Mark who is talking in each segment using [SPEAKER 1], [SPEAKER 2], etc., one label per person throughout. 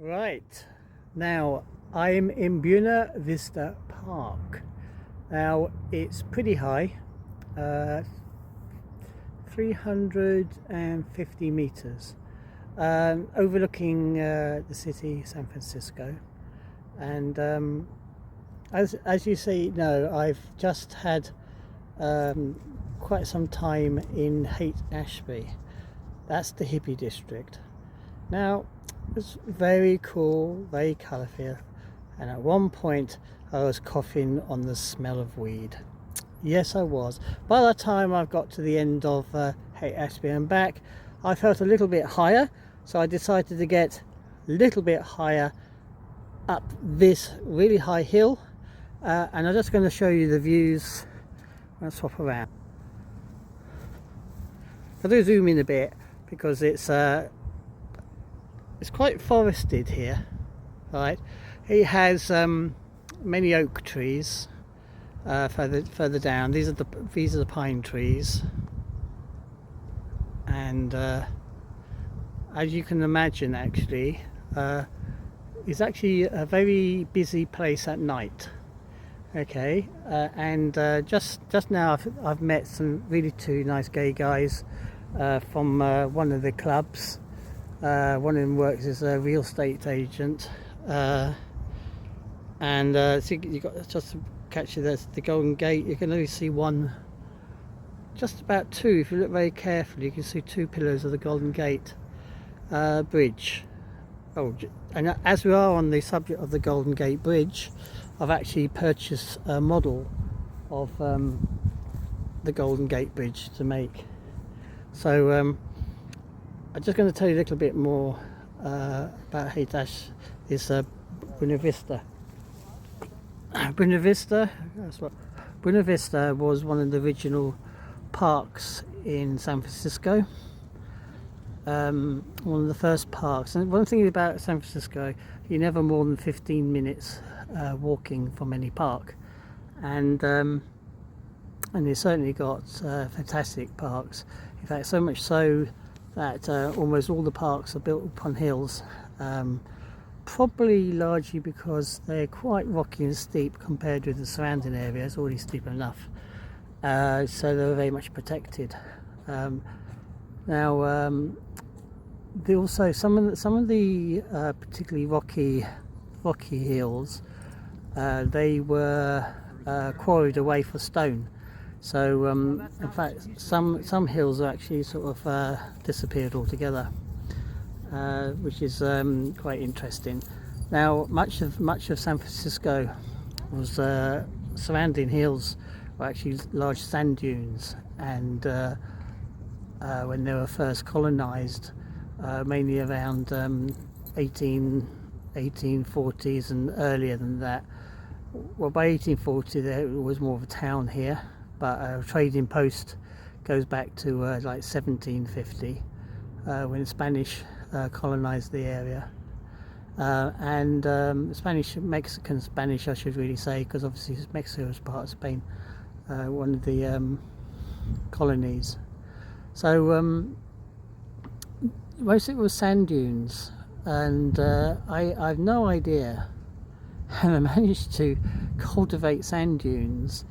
[SPEAKER 1] Right, now I'm in Buena Vista Park. Now it's pretty high, 350 meters, overlooking the city, San Francisco. And as you see, I've just had quite some time in Haight Ashbury. That's the hippie district. Now, it's very cool, very colourful, and at one point I was coughing on the smell of weed. Yes, I was. By the time I've got to the end of Haight Ashbury and back, I felt a little bit higher, so I decided to get a little bit higher up this really high hill, and I'm just going to show you the views. I'll swap around. I do zoom in a bit because it's quite forested here, right? It has many oak trees further down. These are the pine trees, and as you can imagine, actually, it's actually a very busy place at night. Okay, and just now I've met two nice gay guys from one of the clubs. One of them works as a real estate agent, and so you got just to catch the Golden Gate. You can only see one, just about two. If you look very carefully, you can see two pillars of the Golden Gate bridge. Oh, and as we are on the subject of the Golden Gate Bridge, I've actually purchased a model of the Golden Gate Bridge to make. So I'm just going to tell you a little bit more about Haight Ashbury. Is Buena Vista. Buena Vista was one of the original parks in San Francisco. One of the first parks. And one thing about San Francisco, you're never more than 15 minutes walking from any park, and you certainly got fantastic parks. In fact, so much so that almost all the parks are built upon hills, probably largely because they're quite rocky and steep compared with the surrounding area. It's already steep enough, so they're very much protected. Now, also some of the particularly rocky hills, they were quarried away for stone. So in fact, some hills are actually sort of disappeared altogether, which is quite interesting. Now, much of San Francisco was surrounding hills were actually large sand dunes, and when they were first colonized, mainly around 1840s and earlier than that. Well, by 1840 there was more of a town here, but a trading post goes back to like 1750, when the Spanish colonized the area, and Mexican Spanish, I should really say, because obviously Mexico was part of Spain, one of the colonies. So most of it was sand dunes, and I've no idea how I managed to cultivate sand dunes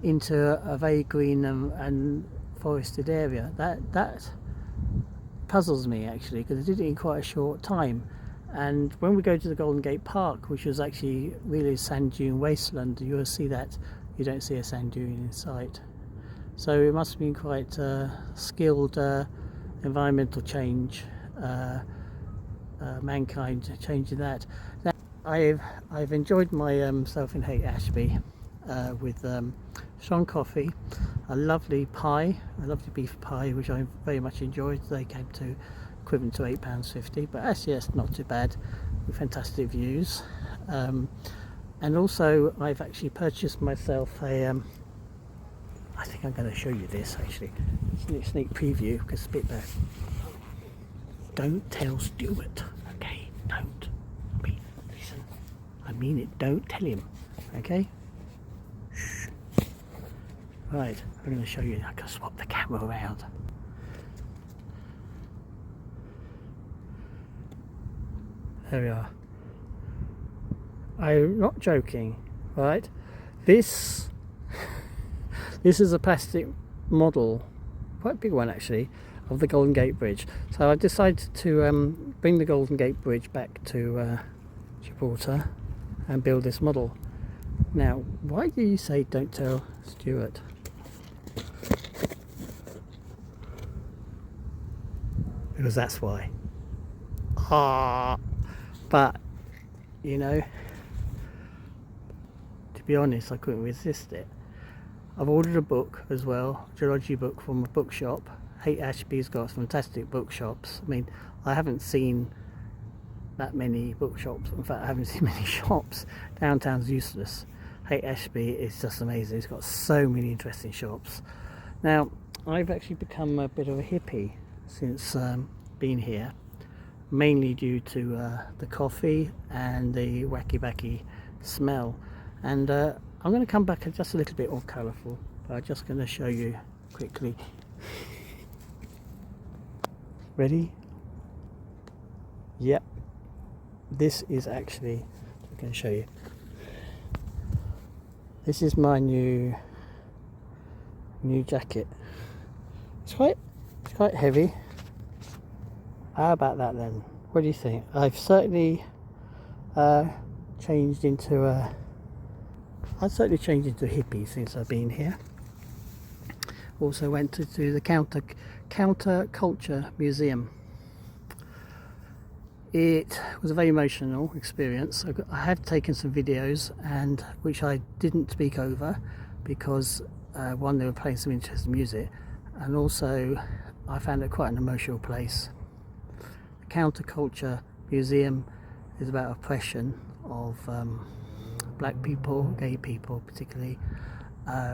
[SPEAKER 1] into a very green and forested area. That puzzles me, actually, because I did it in quite a short time. And when we go to the Golden Gate Park, which was actually really a sand dune wasteland, you will see that you don't see a sand dune in sight. So it must have been quite skilled environmental change, mankind changing that. Now, I've enjoyed myself in Haight Ashbury with strong coffee, a lovely pie, a lovely beef pie, which I very much enjoyed. They came to equivalent to £8.50, but actually that's not too bad, with fantastic views. And also I've actually purchased myself a I think I'm going to show you this, actually. Sneak preview, because it's a bit bad. Don't tell Stuart, okay? Don't. Listen. I mean it. Don't tell him, okay? Shh. Right, I'm going to show you. I can swap the camera around. There we are. I'm not joking, right? This is a plastic model, quite a big one actually, of the Golden Gate Bridge. So I decided to bring the Golden Gate Bridge back to Gibraltar and build this model. Now, why do you say don't tell Stuart? Because that's why. But you know, to be honest, I couldn't resist it. I've ordered a book as well, a geology book from a bookshop. Haight Ashbury's got fantastic bookshops. I mean, I haven't seen that many bookshops. In fact, I haven't seen many shops. Downtown's useless. Haight Ashbury is just amazing. It's got so many interesting shops. Now, I've actually become a bit of a hippie since being here, mainly due to the coffee and the wacky smell. And I'm going to come back just a little bit more colourful, but I'm just going to show you quickly. Ready? Yep. This is actually, I'm going to show you. This is my new jacket. It's quite heavy. How about that then? What do you think? I've certainly changed into a hippie since I've been here. Also went to the Counter Culture Museum. It was a very emotional experience. I have taken some videos, and which I didn't speak over because one, they were playing some interesting music, and also I found it quite an emotional place. The Counterculture Museum is about oppression of black people, gay people particularly,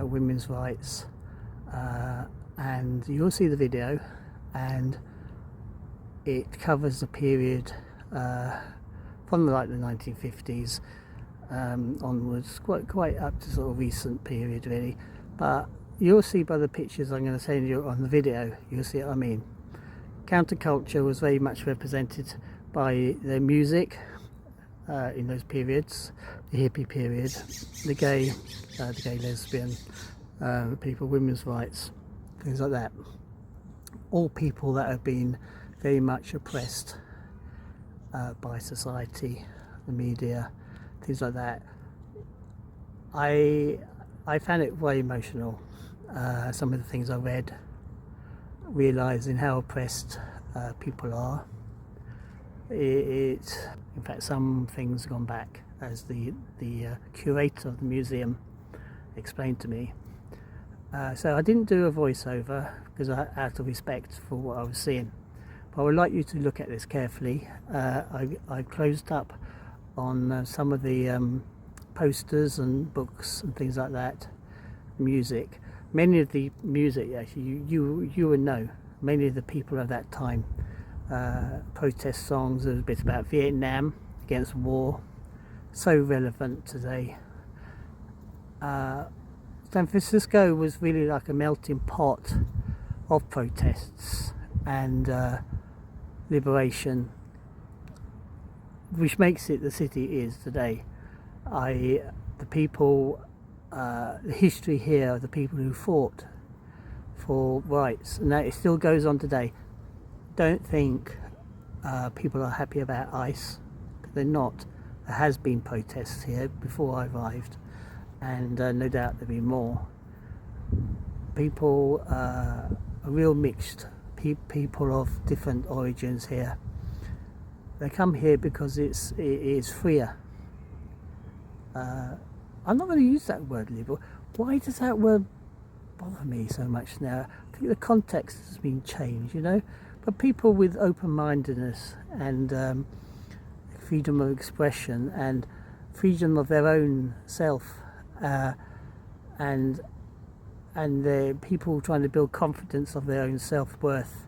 [SPEAKER 1] women's rights, and you'll see the video, and it covers the period from the 1950s onwards, quite up to sort of recent period really. But you'll see by the pictures I'm going to send you on the video, you'll see what I mean. Counterculture was very much represented by their music in those periods, the hippie period, the gay lesbian people, women's rights, things like that. All people that have been very much oppressed by society, the media, things like that. I found it very emotional. Some of the things I read, realising how oppressed people are. In fact, some things have gone back, as the curator of the museum explained to me. So I didn't do a voiceover because out of respect for what I was seeing. But I would like you to look at this carefully. I closed up on some of the posters and books and things like that, music. Many of the music, actually, you would know, many of the people of that time, protest songs, there was a bit about Vietnam, against war, so relevant today. San Francisco was really like a melting pot of protests and liberation, which makes it the city it is today. The people, the history here of the people who fought for rights, and that it still goes on today. Don't think people are happy about ICE, because they're not. There has been protests here before I arrived, and no doubt there'll be more. People are real mixed. People of different origins here. They come here because it is freer. I'm not going to use that word liberal. Why does that word bother me so much now? I think the context has been changed, you know. But people with open-mindedness and freedom of expression and freedom of their own self, and the people trying to build confidence of their own self-worth,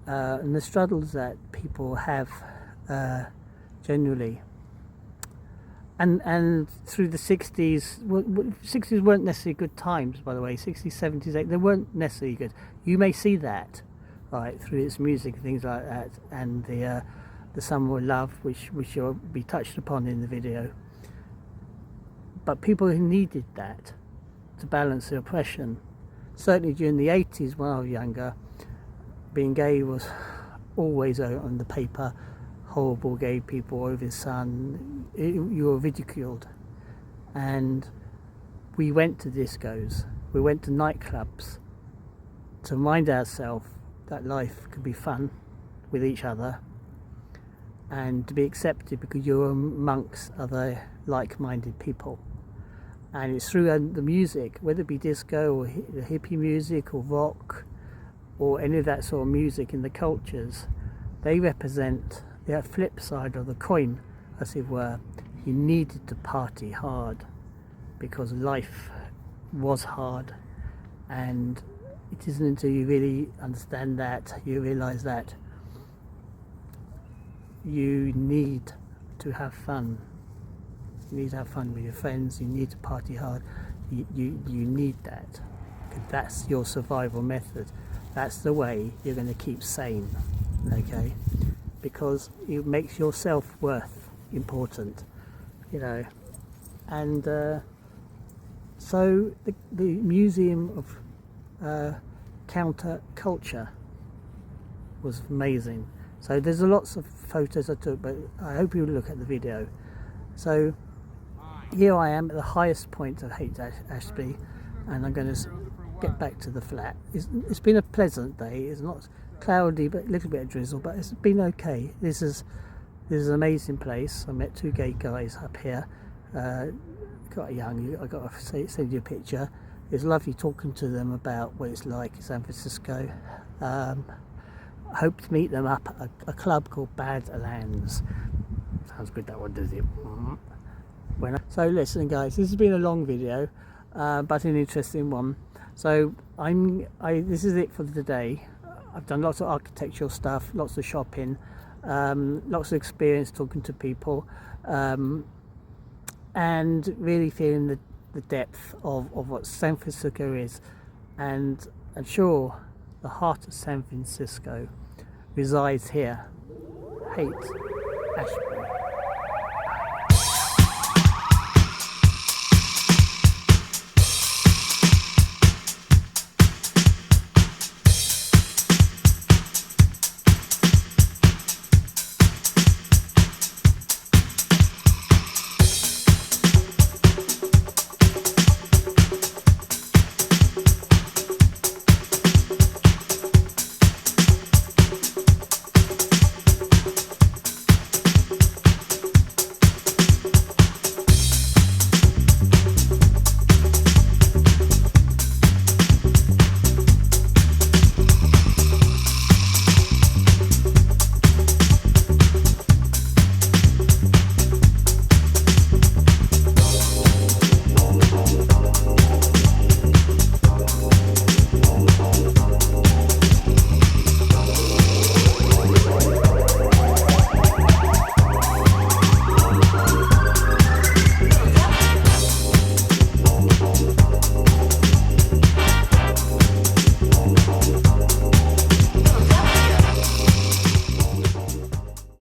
[SPEAKER 1] and the struggles that people have generally. And through the 60s, 60s weren't necessarily good times, by the way. 60s, 70s, 80s, they weren't necessarily good. You may see that, right, through its music and things like that, and the the summer of love, which will be touched upon in the video. But people who needed that to balance the oppression. Certainly during the 80s when I was younger, being gay was always on the paper. Horrible gay people over the sun. You were ridiculed. And we went to discos, we went to nightclubs to remind ourselves that life could be fun with each other and to be accepted because you're amongst other like-minded people. And it's through the music, whether it be disco or hippie music or rock or any of that sort of music in the cultures, they represent the flip side of the coin, as it were. You needed to party hard because life was hard, and it isn't until you really understand that, you realise that you need to have fun. You need to have fun with your friends, you need to party hard, you need that. That's your survival method. That's the way you're going to keep sane, okay? Because it makes your self-worth important, you know. And so the Museum of Counter-Culture was amazing. So there's lots of photos I took, but I hope you look at the video. So here I am at the highest point of Haight Ashbury, and I'm going to get back to the flat. It's been a pleasant day. It's not cloudy, but a little bit of drizzle, but it's been okay. This is an amazing place. I met two gay guys up here, quite young. I got to send you a picture. It's lovely talking to them about what it's like in San Francisco. I hope to meet them up at a club called Badlands. Sounds good, that one, does it? So listen guys, this has been a long video, but an interesting one. So this is it for today. I've done lots of architectural stuff, lots of shopping, lots of experience talking to people, and really feeling the depth of what San Francisco is. And I'm sure the heart of San Francisco resides here, Haight Ashbury.